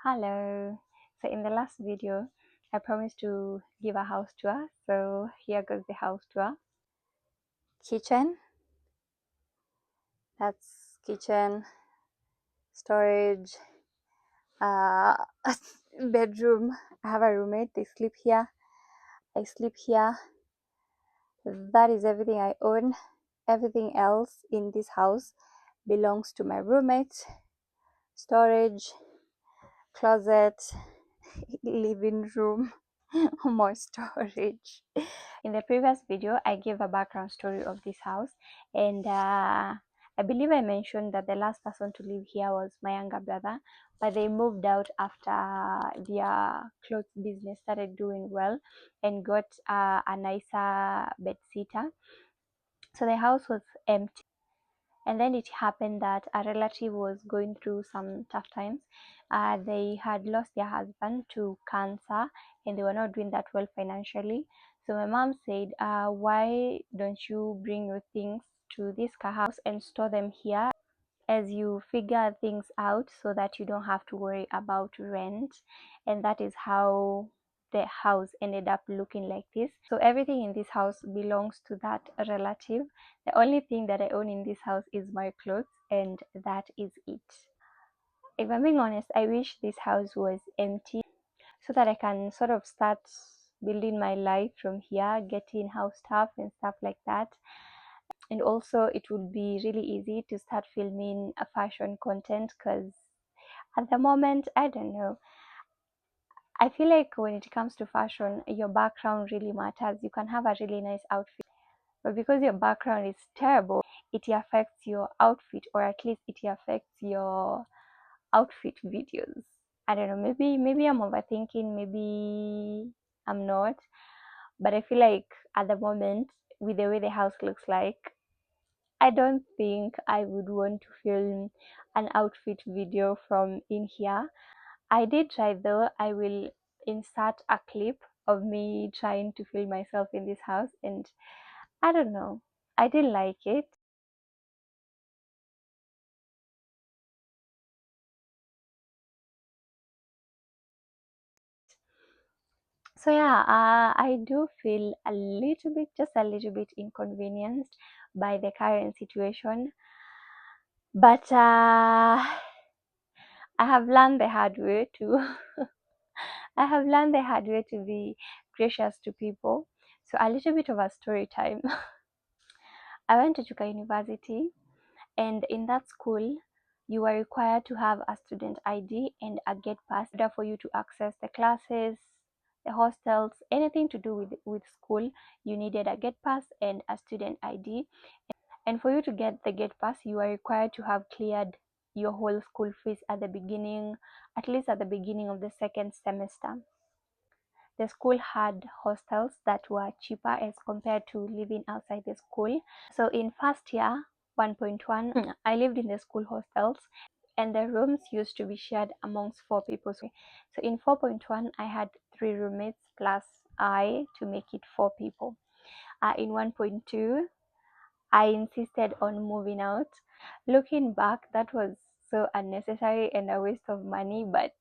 Hello. So in the last video, I promised to give a house tour. So here goes the house tour. Kitchen. That's kitchen. Storage. Uh, bedroom. I have a roommate. They sleep here. I sleep here. That is everything I own. Everything else in this house belongs to my roommate. Storage, closet, living room, more storage. In the previous video, I gave a background story of this house, and I believe I mentioned that the last person to live here was my younger brother, but they moved out after their clothes business started doing well and got a nicer bed sitter. So the house was empty. And then it happened that a relative was going through some tough times. They had lost their husband to cancer and they were not doing that well financially. So my mom said, why don't you bring your things to this house and store them here as you figure things out so that you don't have to worry about rent. And that is how the house ended up looking like this. So everything in this house belongs to that relative. The only thing that I own in this house is my clothes, and that is it. If I'm being honest, I wish this house was empty so that I can sort of start building my life from here, getting house stuff and stuff like that. And also it would be really easy to start filming a fashion content, because at the moment, I don't know, I feel like when it comes to fashion, your background really matters. You can have a really nice outfit, but because your background is terrible, it affects your outfit, or at least it affects your outfit videos. I don't know, maybe I'm overthinking, maybe I'm not, but I feel like at the moment, with the way the house looks like, I don't think I would want to film an outfit video from in here. I did try though. I will insert a clip of me trying to film myself in this house, and I don't know, I didn't like it. So yeah, I do feel a little bit, just a little bit inconvenienced by the current situation, but I have learned the hard way to I have learned the hard way to be gracious to people. So a little bit of a story time. I went to Chuka University, and in that school, you were required to have a student ID and a gate pass in order for you to access the classes, the hostels, anything to do with school. You needed a gate pass and a student ID. And for you to get the gate pass, you are required to have cleared your whole school fees at the beginning, at least at the beginning of the second semester. The school had hostels that were cheaper as compared to living outside the school. So in first year, 1.1, I lived in the school hostels, and the rooms used to be shared amongst 4 people. So in 4.1, I had 3 roommates plus I to make it 4 people. In 1.2, I insisted on moving out. Looking back, that was so unnecessary and a waste of money, but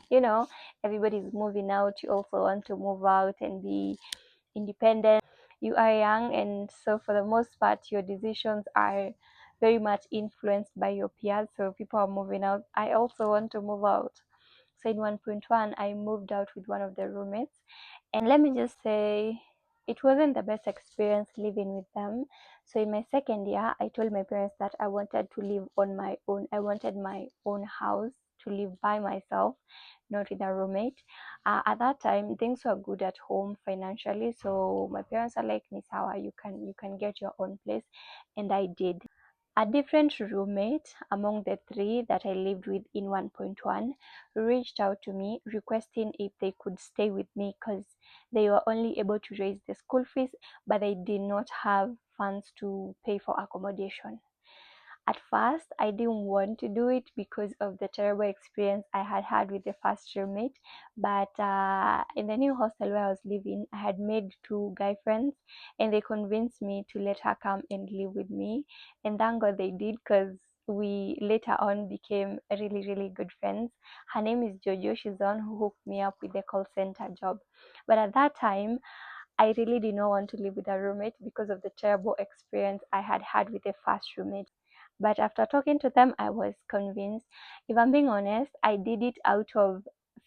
you know, everybody's moving out. You also want to move out and be independent. You are young, and so for the most part, your decisions are very much influenced by your peers. So people are moving out. I also want to move out. So in 1.1, I moved out with one of the roommates, and let me just say, it wasn't the best experience living with them. So in my second year, I told my parents that I wanted to live on my own. I wanted my own house to live by myself, not with a roommate. At that time, things were good at home financially, so my parents are like, "Nisawa, you can get your own place," and I did. A different roommate among the 3 that I lived with in 1.1 reached out to me requesting if they could stay with me because they were only able to raise the school fees, but they did not have funds to pay for accommodation. At first, I didn't want to do it because of the terrible experience I had had with the first roommate. But in the new hostel where I was living, I had made 2 guy friends, and they convinced me to let her come and live with me. And thank God they did, because we later on became really, really good friends. Her name is Jojo. She's the one who hooked me up with the call center job. But at that time, I really did not want to live with a roommate because of the terrible experience I had had with the first roommate. But after talking to them, I was convinced. If I'm being honest, I did it out of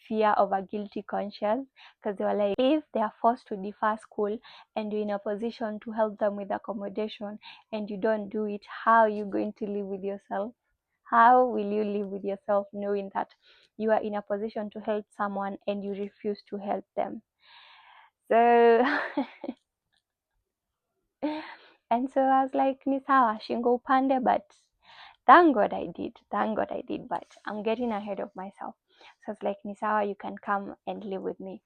fear of a guilty conscience, because they were like, if they are forced to defer school and you're in a position to help them with accommodation and you don't do it, how are you going to live with yourself? How will you live with yourself knowing that you are in a position to help someone and you refuse to help them? So and so I was like, ni sawa, shingo upande, but thank God I did. Thank God I did, but I'm getting ahead of myself. So it's like, ni sawa, you can come and live with me.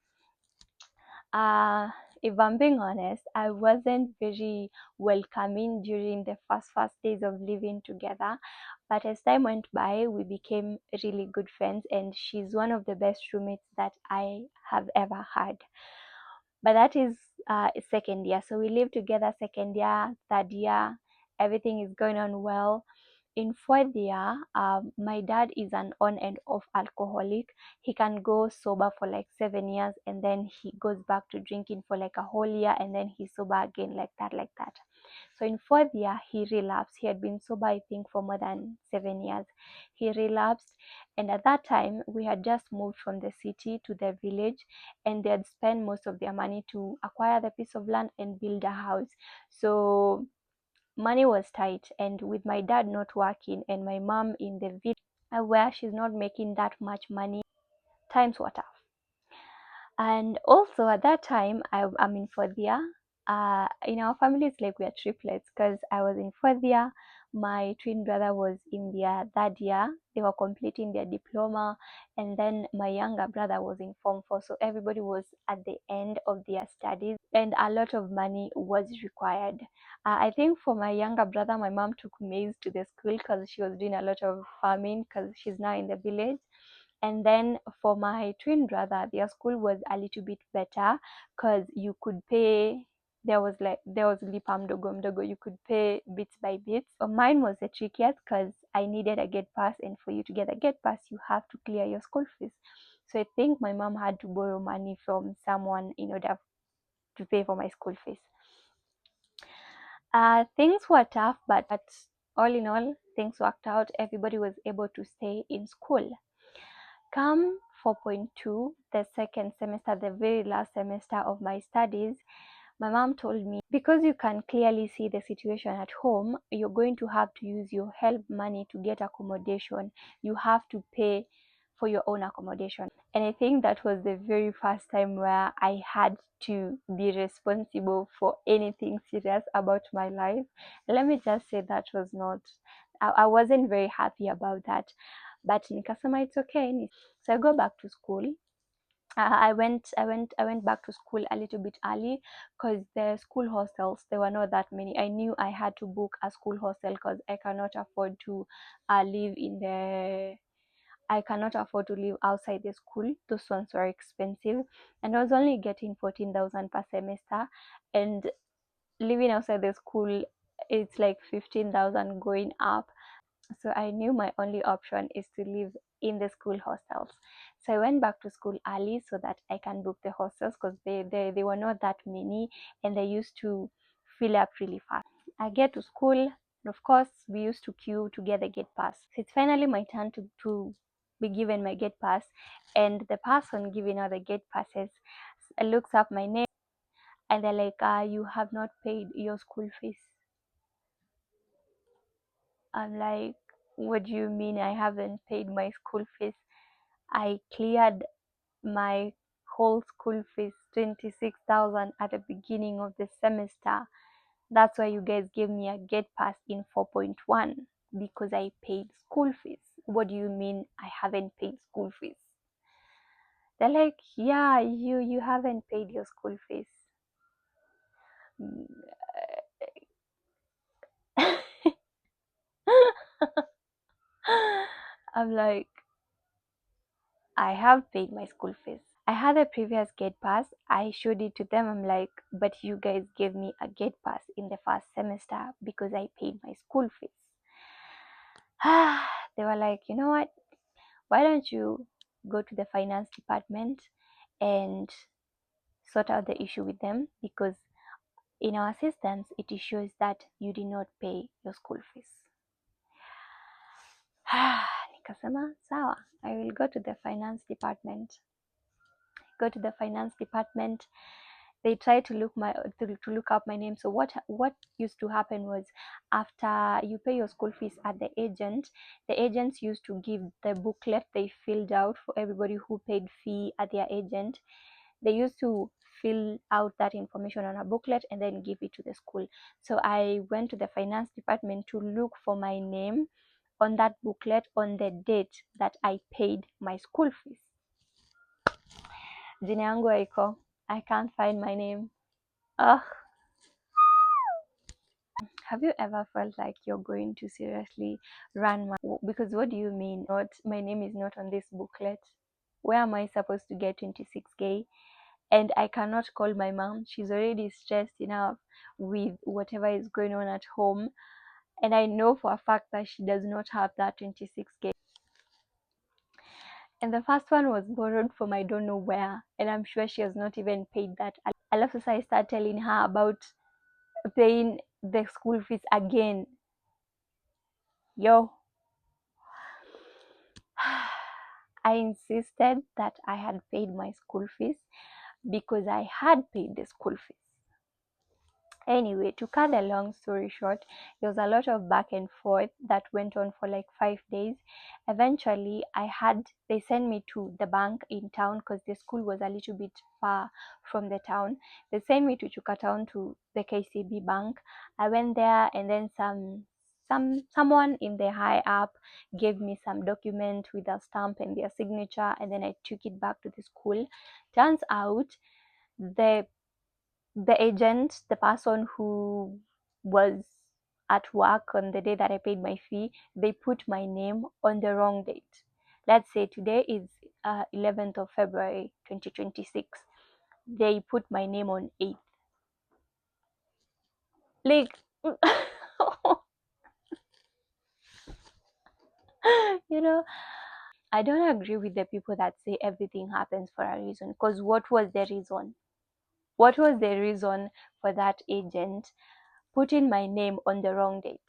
Uh, if I'm being honest, I wasn't very welcoming during the first days of living together. But as time went by, we became really good friends, and she's one of the best roommates that I have ever had. But that is second year. So we live together second year, third year, everything is going on well. In fourth year, my dad is an on and off alcoholic. He can go sober for like 7 years and then he goes back to drinking for like a whole year and then he's sober again, like that, like that. So in fourth year, he relapsed. He had been sober, I think, for more than 7 years. He relapsed, and at that time, we had just moved from the city to the village, and they had spent most of their money to acquire the piece of land and build a house. So money was tight, and with my dad not working and my mom in the village where she's not making that much money, times were tough. And also at that time, I'm in fourth year. In our family, it's like we are triplets because I was in fourth year. My twin brother was in their third year. They were completing their diploma. And then my younger brother was in Form 4. So everybody was at the end of their studies and a lot of money was required. I think for my younger brother, my mom took maize to the school because she was doing a lot of farming because she's now in the village. And then for my twin brother, their school was a little bit better because you could pay. There was lipa mdogo mdogo. You could pay bits by bits. But mine was the trickiest because I needed a get pass, and for you to get a get pass, you have to clear your school fees. So I think my mom had to borrow money from someone in order to pay for my school fees. Things were tough, but all in all, things worked out. Everybody was able to stay in school. Come 4.2, the second semester, the very last semester of my studies, my mom told me, because you can clearly see the situation at home, you're going to have to use your help money to get accommodation. You have to pay for your own accommodation. And I think that was the very first time where I had to be responsible for anything serious about my life. Let me just say that was not, I wasn't very happy about that. But nikasema it's okay. So I go back to school. I went back to school a little bit early because the school hostels, there were not that many. I knew I had to book a school hostel because I cannot afford to live in the I cannot afford to live outside the school. Those ones were expensive, and I was only getting 14,000 per semester, and living outside the school, it's like 15,000 going up. So I knew my only option is to live in the school hostels. So I went back to school early so that I can book the hostels because they were not that many and they used to fill up really fast. I get to school, and of course we used to queue to get the gate pass. So it's finally my turn to be given my gate pass, and the person giving out the gate passes looks up my name and they're like, you have not paid your school fees. I'm like, what do you mean I haven't paid my school fees? I cleared my whole school fees, 26,000 at the beginning of the semester. That's why you guys gave me a get pass in 4.1 because I paid school fees. What do you mean I haven't paid school fees? They're like, yeah, you haven't paid your school fees. I'm like, I have paid my school fees. I had a previous gate pass. I showed it to them. I'm like, but you guys gave me a gate pass in the first semester because I paid my school fees. They were like, you know what? Why don't you go to the finance department and sort out the issue with them, because in our systems it shows that you did not pay your school fees. Nikasema sawa, I will go to the finance department. Go to the finance department. They tried to look up my name. So what used to happen was, after you pay your school fees at the agents used to give the booklet they filled out for everybody who paid fee at their agent. They used to fill out that information on a booklet and then give it to the school. So I went to the finance department to look for my name on that booklet on the date that I paid my school fees. Jina yangu haiko. I can't find my name. Ugh. Have you ever felt like you're going to seriously run because what do you mean? Not my name is not on this booklet. Where am I supposed to get 26k? And I cannot call my mom. She's already stressed enough with whatever is going on at home. And I know for a fact that she does not have that 26k. And the first one was borrowed from I don't know where. And I'm sure she has not even paid that. I love to I start telling her about paying the school fees again. Yo. I insisted that I had paid my school fees because I had paid the school fees. Anyway, to cut a long story short, there was a lot of back and forth that went on for like 5 days. Eventually, they sent me to the bank in town because the school was a little bit far from the town. They sent me to Chukatown to the KCB bank. I went there, and then someone in the high up gave me some document with a stamp and their signature, and then I took it back to the school. Turns out the agent, the person who was at work on the day that I paid my fee, they put my name on the wrong date. Let's say today is 11th of February 2026. They put my name on 8th. Like, you know, I don't agree with the people that say everything happens for a reason. Because what was the reason? What was the reason for that agent putting my name on the wrong date?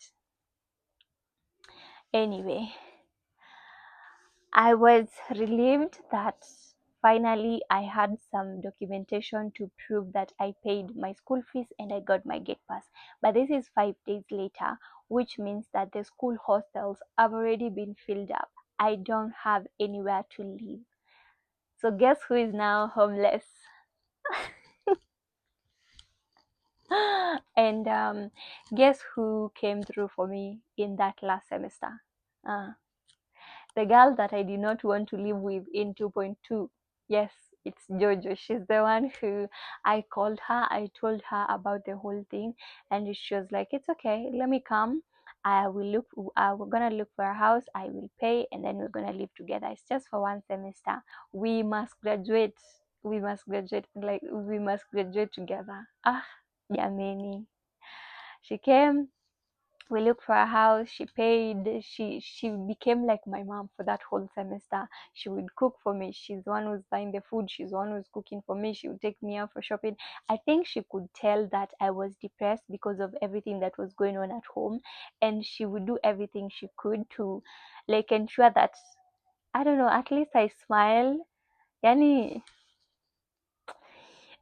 Anyway, I was relieved that finally I had some documentation to prove that I paid my school fees and I got my gate pass. But this is 5 days later, which means that the school hostels have already been filled up. I don't have anywhere to live. So guess who is now homeless? And guess who came through for me in that last semester? The girl that I did not want to live with in 2.2. Yes, it's Jojo. She's the one who I called her. I told her about the whole thing, and she was like, "It's okay. Let me come. I will look. We're gonna look for a house. I will pay, and then we're gonna live together. It's just for one semester. We must graduate. We must graduate. Like we must graduate together." Jameni. She came, we looked for a house, she paid, she became like my mom for that whole semester. She would cook for me. She's the one who's buying the food, she's the one who's cooking for me. She would take me out for shopping. I think she could tell that I was depressed because of everything that was going on at home, and she would do everything she could to like ensure that, I don't know, at least I smile. Yani,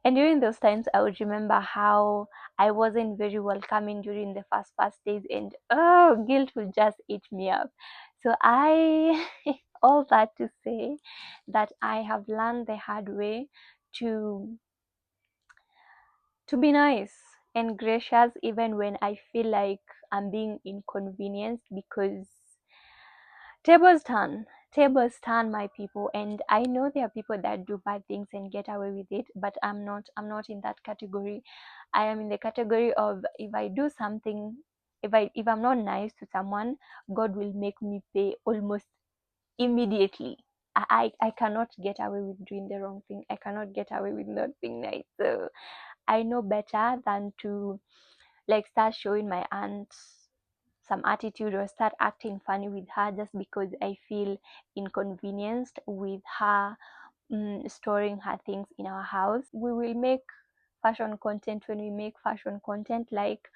and during those times, I would remember how I wasn't very welcoming during the first days, and guilt would just eat me up. So I, all that to say that I have learned the hard way to be nice and gracious even when I feel like I'm being inconvenienced, because tables turn, my people. And I know there are people that do bad things and get away with it, but I'm not in that category. I am in the category of, if I do something, if I'm not nice to someone, God will make me pay almost immediately. I cannot get away with doing the wrong thing. I cannot get away with not being nice. So I know better than to like start showing my aunt some attitude or start acting funny with her just because I feel inconvenienced with her storing her things in our house. We will make fashion content when we make fashion content. Like,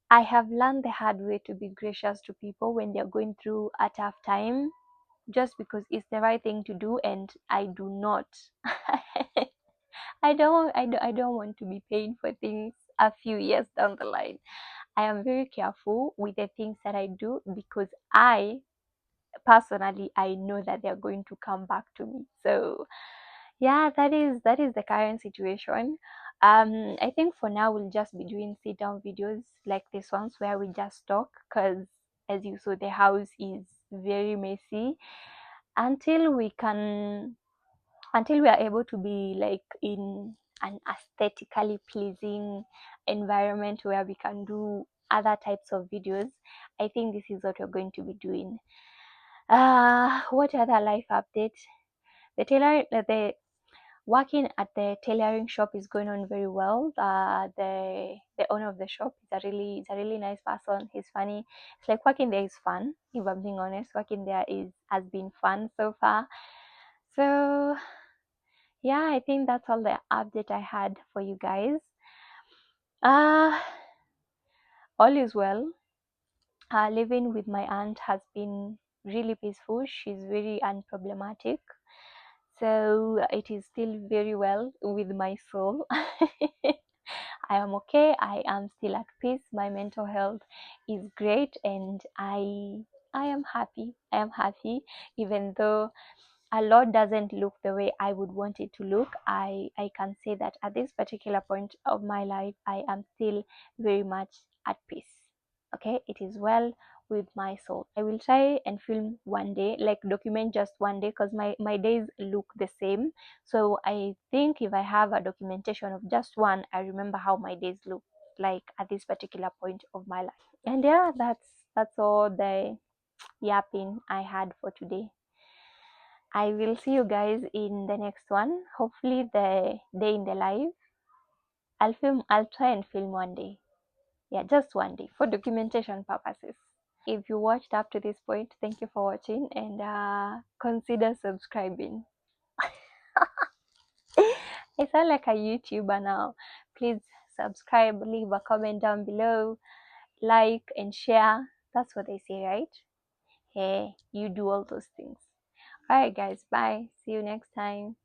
I have learned the hard way to be gracious to people when they're going through a tough time, just because it's the right thing to do, and I do not. I don't want to be paying for things a few years down the line. I am very careful with the things that I do because I personally I know that they're going to come back to me. So yeah, that is the current situation. I think for now we'll just be doing sit down videos like this ones where we just talk, because as you saw, the house is very messy. Until we can, until we are able to be like in an aesthetically pleasing environment where we can do other types of videos, I think this is what we're going to be doing. What other life updates? The working at the tailoring shop is going on very well. The owner of the shop is a really nice person. He's funny. It's like working there is fun. If I'm being honest, working there is has been fun so far. So yeah, I think that's all the update I had for you guys. Uh all is well. Living with my aunt has been really peaceful. She's very unproblematic. So it is still very well with my soul. I am okay. I am still at peace. My mental health is great, and I am happy. I am happy, even though a lot doesn't look the way I would want it to look. I can say that at this particular point of my life, I am still very much at peace. Okay, it is well with my soul. I will try and film one day, like document just one day, because my days look the same. So I think if I have a documentation of just one, I remember how my days look like at this particular point of my life. And yeah, that's all the yapping I had for today. I will see you guys in the next one. Hopefully the day in the life. I'll try and film one day. Yeah, just one day for documentation purposes. If you watched up to this point, thank you for watching, and consider subscribing. I sound like a YouTuber now. Please subscribe, leave a comment down below, like and share. That's what they say, right? Hey, you do all those things. Alright guys, bye. See you next time.